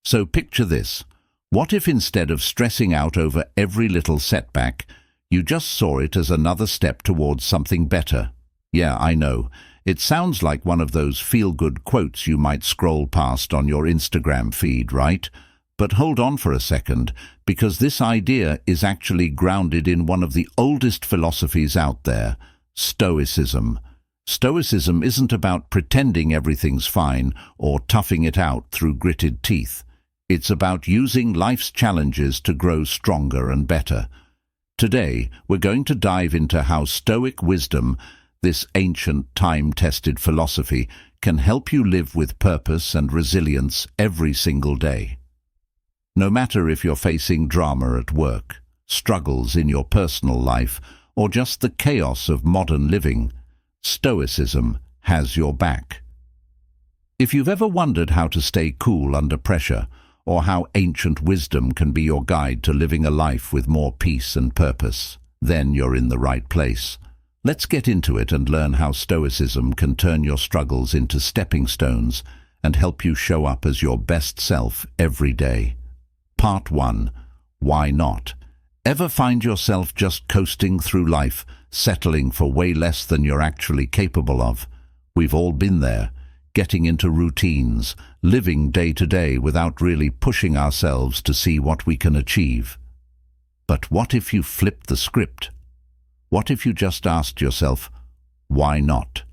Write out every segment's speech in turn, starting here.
So picture this. What if instead of stressing out over every little setback, you just saw it as another step towards something better? Yeah, I know. It sounds like one of those feel-good quotes you might scroll past on your Instagram feed, right? But hold on for a second, because this idea is actually grounded in one of the oldest philosophies out there, Stoicism. Stoicism isn't about pretending everything's fine or toughing it out through gritted teeth. It's about using life's challenges to grow stronger and better. Today, we're going to dive into how Stoic wisdom, this ancient, time-tested philosophy, can help you live with purpose and resilience every single day. No matter if you're facing drama at work, struggles in your personal life, or just the chaos of modern living, Stoicism has your back. If you've ever wondered how to stay cool under pressure, or how ancient wisdom can be your guide to living a life with more peace and purpose, then you're in the right place. Let's get into it and learn how Stoicism can turn your struggles into stepping stones and help you show up as your best self every day. Part 1. Why not? Ever find yourself just coasting through life, settling for way less than you're actually capable of? We've all been there, getting into routines, living day to day without really pushing ourselves to see what we can achieve. But what if you flipped the script? What if you just asked yourself, why not?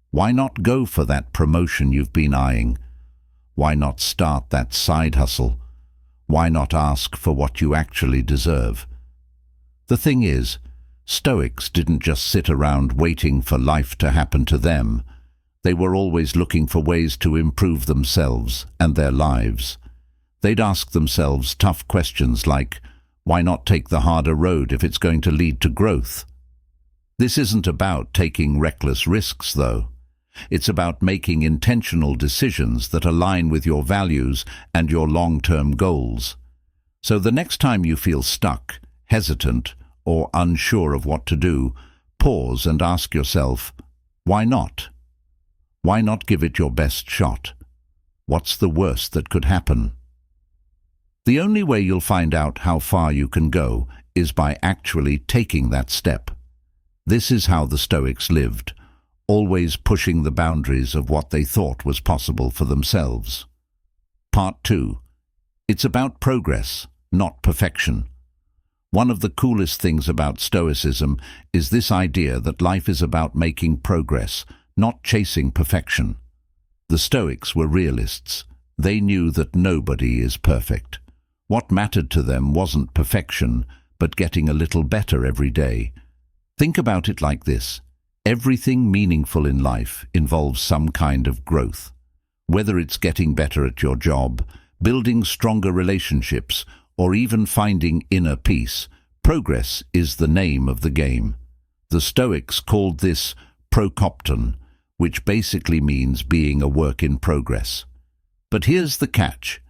Why not go for that promotion you've been eyeing? Why not start that side hustle? Why not ask for what you actually deserve? The thing is, Stoics didn't just sit around waiting for life to happen to them. They were always looking for ways to improve themselves and their lives. They'd ask themselves tough questions like, why not take the harder road if it's going to lead to growth? This isn't about taking reckless risks, though. It's about making intentional decisions that align with your values and your long-term goals. So the next time you feel stuck, hesitant, or unsure of what to do, pause and ask yourself, why not? Why not give it your best shot? What's the worst that could happen? The only way you'll find out how far you can go is by actually taking that step. This is how the Stoics lived, always pushing the boundaries of what they thought was possible for themselves. Part 2. It's about progress, not perfection. One of the coolest things about Stoicism is this idea that life is about making progress, not chasing perfection. The Stoics were realists. They knew that nobody is perfect. What mattered to them wasn't perfection, but getting a little better every day. Think about it like this. Everything meaningful in life involves some kind of growth. Whether it's getting better at your job, building stronger relationships, or even finding inner peace, progress is the name of the game. The Stoics called this prokopton, which basically means being a work in progress. But here's the catch.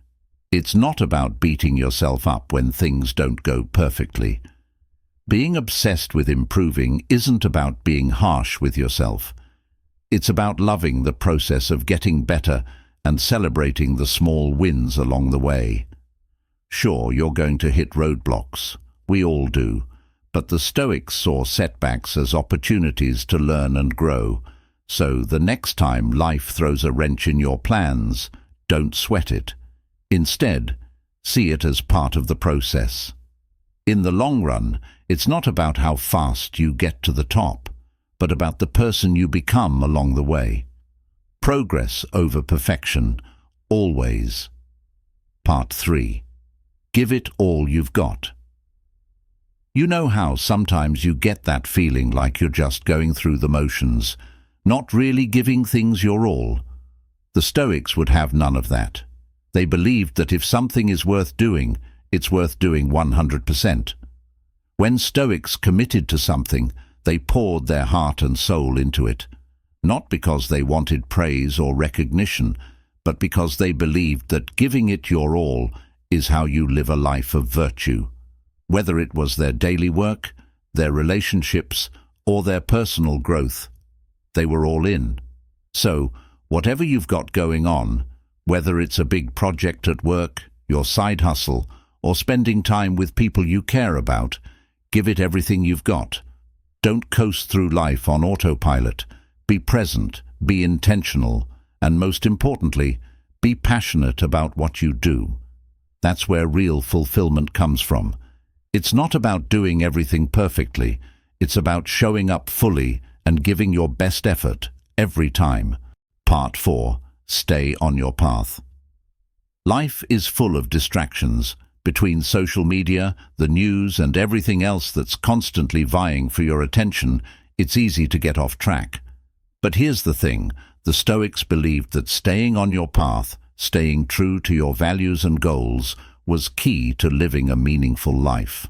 It's not about beating yourself up when things don't go perfectly. Being obsessed with improving isn't about being harsh with yourself. It's about loving the process of getting better and celebrating the small wins along the way. Sure, you're going to hit roadblocks. We all do. But the Stoics saw setbacks as opportunities to learn and grow. So the next time life throws a wrench in your plans, don't sweat it. Instead, see it as part of the process. In the long run, it's not about how fast you get to the top, but about the person you become along the way. Progress over perfection, always. Part 3. Give it all you've got. You know how sometimes you get that feeling like you're just going through the motions, not really giving things your all? The Stoics would have none of that. They believed that if something is worth doing, it's worth doing 100%. When Stoics committed to something, they poured their heart and soul into it, not because they wanted praise or recognition, but because they believed that giving it your all is how you live a life of virtue. Whether it was their daily work, their relationships, or their personal growth, they were all in. So, whatever you've got going on, Whether it's a big project at work, your side hustle, or spending time with people you care about, give it everything you've got. Don't coast through life on autopilot. Be present, be intentional, and most importantly, be passionate about what you do. That's where real fulfillment comes from. It's not about doing everything perfectly. It's about showing up fully and giving your best effort every time. Part 4. Stay on your path. Life is full of distractions. Between social media, the news, and everything else that's constantly vying for your attention, it's easy to get off track. But here's the thing, the Stoics believed that staying on your path, staying true to your values and goals, was key to living a meaningful life.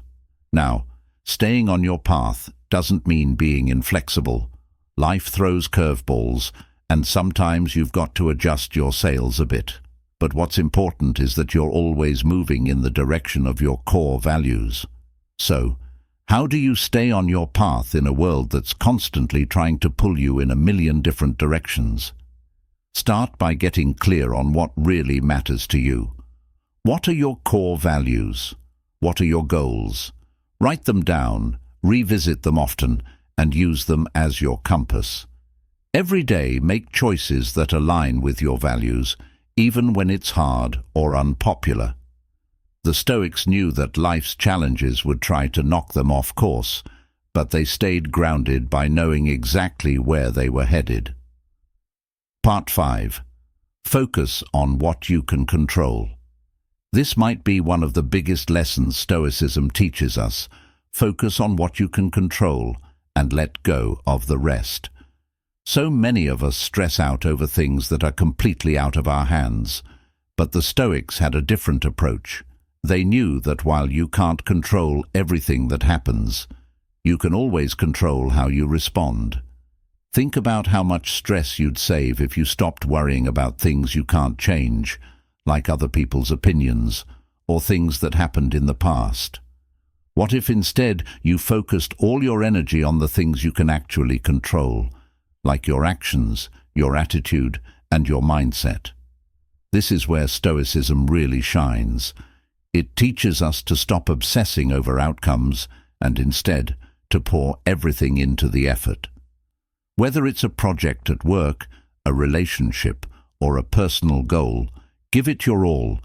Now, staying on your path doesn't mean being inflexible. Life throws curveballs, and sometimes you've got to adjust your sails a bit. But what's important is that you're always moving in the direction of your core values. So, how do you stay on your path in a world that's constantly trying to pull you in a million different directions? Start by getting clear on what really matters to you. What are your core values? What are your goals? Write them down, revisit them often, and use them as your compass. Every day, make choices that align with your values, even when it's hard or unpopular. The Stoics knew that life's challenges would try to knock them off course, but they stayed grounded by knowing exactly where they were headed. Part 5. Focus on what you can control. This might be one of the biggest lessons Stoicism teaches us. Focus on what you can control and let go of the rest. So many of us stress out over things that are completely out of our hands, but the Stoics had a different approach. They knew that while you can't control everything that happens, you can always control how you respond. Think about how much stress you'd save if you stopped worrying about things you can't change, like other people's opinions, or things that happened in the past. What if instead you focused all your energy on the things you can actually control, like your actions, your attitude, and your mindset? This is where Stoicism really shines. It teaches us to stop obsessing over outcomes and instead to pour everything into the effort. Whether it's a project at work, a relationship, or a personal goal, give it your all,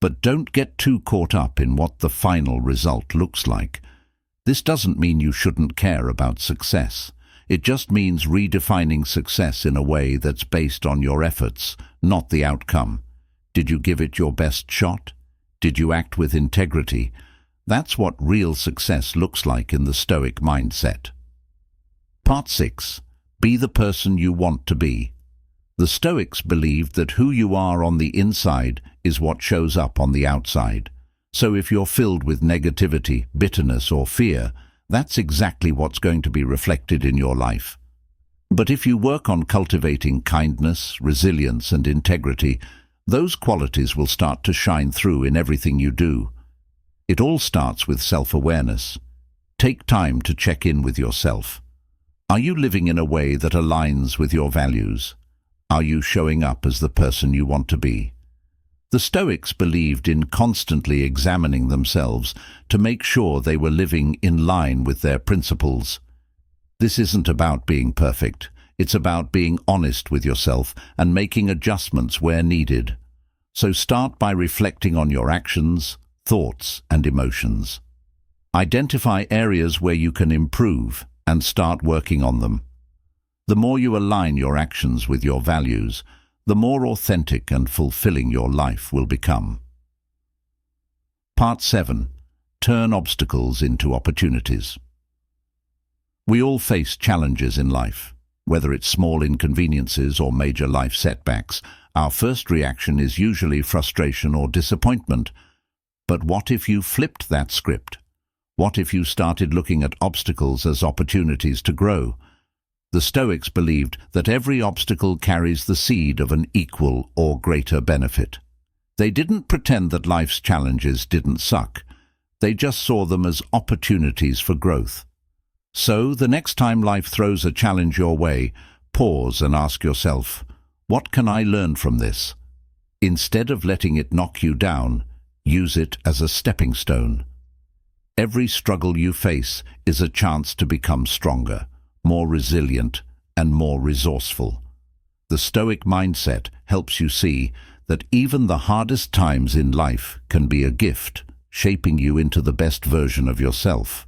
but don't get too caught up in what the final result looks like. This doesn't mean you shouldn't care about success. It just means redefining success in a way that's based on your efforts, not the outcome. Did you give it your best shot? Did you act with integrity? That's what real success looks like in the Stoic mindset. Part 6. Be the person you want to be. The Stoics believed that who you are on the inside is what shows up on the outside. So if you're filled with negativity, bitterness, or fear, that's exactly what's going to be reflected in your life. But if you work on cultivating kindness, resilience, and integrity, those qualities will start to shine through in everything you do. It all starts with self-awareness. Take time to check in with yourself. Are you living in a way that aligns with your values? Are you showing up as the person you want to be? The Stoics believed in constantly examining themselves to make sure they were living in line with their principles. This isn't about being perfect. It's about being honest with yourself and making adjustments where needed. So start by reflecting on your actions, thoughts, and emotions. Identify areas where you can improve and start working on them. The more you align your actions with your values, the more authentic and fulfilling your life will become. Part 7. Turn obstacles into opportunities. We all face challenges in life. Whether it's small inconveniences or major life setbacks, our first reaction is usually frustration or disappointment. But what if you flipped that script? What if you started looking at obstacles as opportunities to grow? The Stoics believed that every obstacle carries the seed of an equal or greater benefit. They didn't pretend that life's challenges didn't suck. They just saw them as opportunities for growth. So, the next time life throws a challenge your way, pause and ask yourself, what can I learn from this? Instead of letting it knock you down, use it as a stepping stone. Every struggle you face is a chance to become stronger, more resilient, and more resourceful. The Stoic mindset helps you see that even the hardest times in life can be a gift, shaping you into the best version of yourself.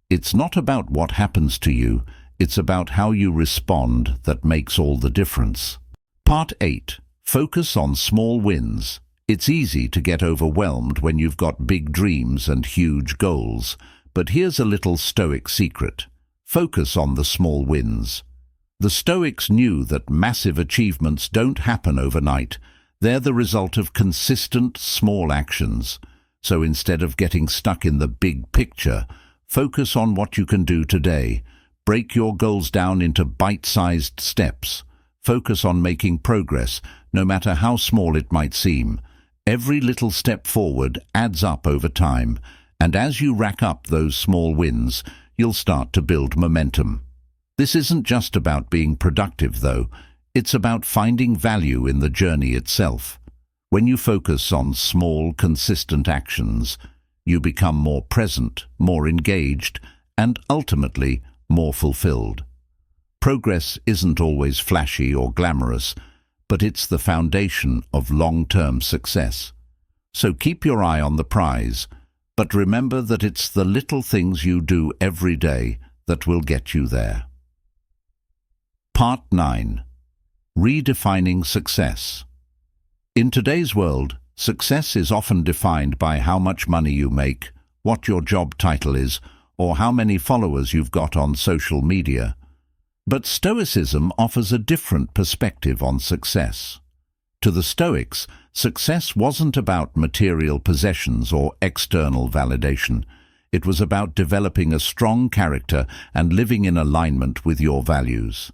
It's not about what happens to you, it's about how you respond that makes all the difference. Part 8. Focus on small wins. It's easy to get overwhelmed when you've got big dreams and huge goals, but here's a little Stoic secret. Focus on the small wins. The Stoics knew that massive achievements don't happen overnight. They're the result of consistent, small actions. So instead of getting stuck in the big picture, focus on what you can do today. Break your goals down into bite-sized steps. Focus on making progress, no matter how small it might seem. Every little step forward adds up over time, and as you rack up those small wins, you'll start to build momentum. This isn't just about being productive, though. It's about finding value in the journey itself. When you focus on small, consistent actions, you become more present, more engaged, and ultimately more fulfilled. Progress isn't always flashy or glamorous, but it's the foundation of long-term success. So keep your eye on the prize, but remember that it's the little things you do every day that will get you there. Part 9. Redefining success. In today's world, success is often defined by how much money you make, what your job title is, or how many followers you've got on social media. But Stoicism offers a different perspective on success. To the Stoics, success wasn't about material possessions or external validation. It was about developing a strong character and living in alignment with your values.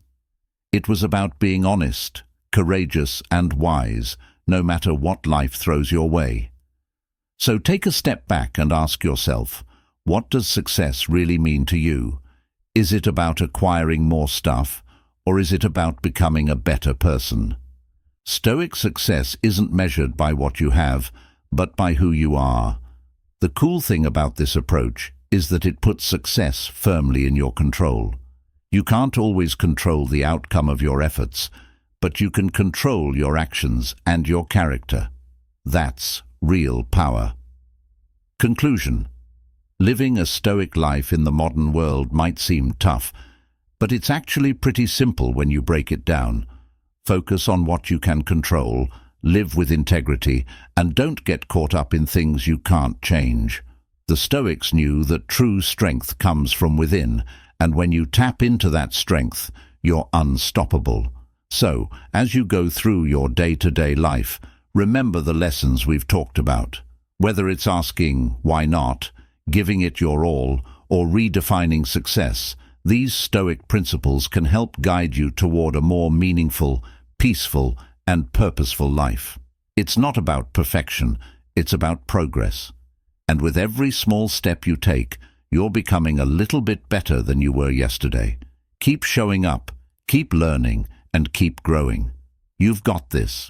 It was about being honest, courageous, and wise, no matter what life throws your way. So take a step back and ask yourself, what does success really mean to you? Is it about acquiring more stuff, or is it about becoming a better person? Stoic success isn't measured by what you have, but by who you are. The cool thing about this approach is that it puts success firmly in your control. You can't always control the outcome of your efforts, but you can control your actions and your character. That's real power. Conclusion. Living a Stoic life in the modern world might seem tough, but it's actually pretty simple when you break it down. Focus on what you can control, live with integrity, and don't get caught up in things you can't change. The Stoics knew that true strength comes from within, and when you tap into that strength, you're unstoppable. So, as you go through your day-to-day life, remember the lessons we've talked about. Whether it's asking, why not?, giving it your all, or redefining success, these Stoic principles can help guide you toward a more meaningful, peaceful, and purposeful life. It's not about perfection, it's about progress. And with every small step you take, you're becoming a little bit better than you were yesterday. Keep showing up, keep learning, and keep growing. You've got this.